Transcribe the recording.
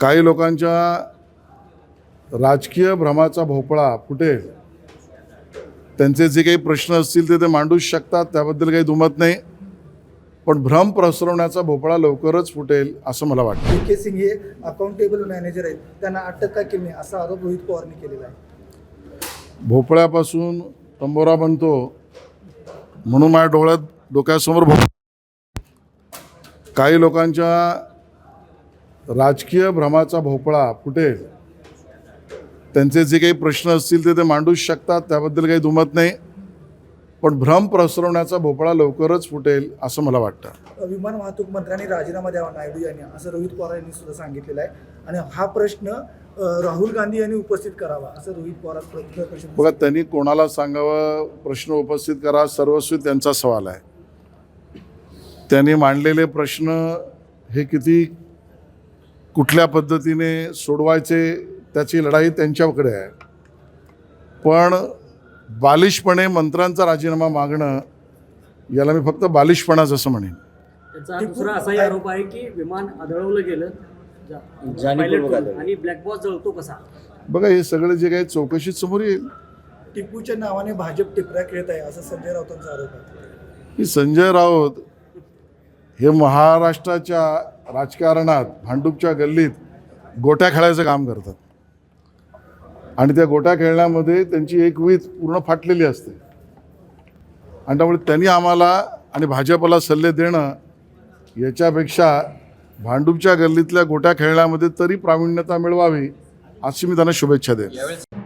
काही लोकांच्या राजकीय भ्रमाचा भोपळा फुटेल, त्यांचे जे काही प्रश्न असतील ते मांडूच शकतात, त्याबद्दल काही दुमत नाही. पण भ्रम पसरवण्याचा भोपळा लवकरच फुटेल असं मला वाटतं. पी.के. सिंग हे अकाउंटेबल मॅनेजर आहेत, त्यांना अटक का केली नाही असा आरोप रोहित पवारने केलेला आहे. भोपळ्यापासून तंबोरा बनतो म्हणून माझ्या डोक्यासमोर काही लोकांच्या राजकीय भ्रमाचा भोपळा फुटेल, त्यांचे जे काही प्रश्न असतील ते मांडूच शकतात, त्याबद्दल काही दुमत नाही. पण भ्रम पसरवण्याचा भोपळा लवकरच फुटेल असं मला वाटतं. विमान वाहतूक मंत्र्यांनी राजीनामा द्यावा नायडू यांनी, असं रोहित पवार यांनी सुद्धा सांगितलेलं आहे. आणि हा प्रश्न राहुल गांधी यांनी उपस्थित करावा असं रोहित पवार बघा, त्यांनी कोणाला सांगावं, प्रश्न उपस्थित करा, सर्वस्वी त्यांचा सवाल आहे. त्यांनी मांडलेले प्रश्न हे किती कुठल्या पद्धतीने सोडवायचे त्याची लढाई त्यांच्याकडे आहे. पण बालिशपणे मंत्र्यांचा राजीनामा मागणं, याला मी फक्त बालिशपणाच असं म्हणेन. त्याचा दुसरा असाही आरोप आहे की विमान आदळवलं गेलं आणि ब्लॅक बॉक्स जळतो कसा. बघा, हे सगळे जे काही चौकशीत समोर येईल. टिपूच्या नावाने भाजप टिपऱ्या खेळत आहे असं संजय राऊतांचा आरोप आहे. की संजय राऊत हे महाराष्ट्राच्या राजकारणात भांडूपच्या गल्लीत गोट्या खेळायचं काम करतात. आणि त्या गोट्या खेळण्यामध्ये त्यांची एक वीज पूर्ण फाटलेली असते. आणि त्यामुळे त्यांनी आम्हाला आणि भाजपला सल्ले देणं याच्यापेक्षा भांडूपच्या गल्लीतल्या गोट्या खेळण्यामध्ये तरी प्रावीण्यता मिळवावी अशी मी त्यांना शुभेच्छा देईन.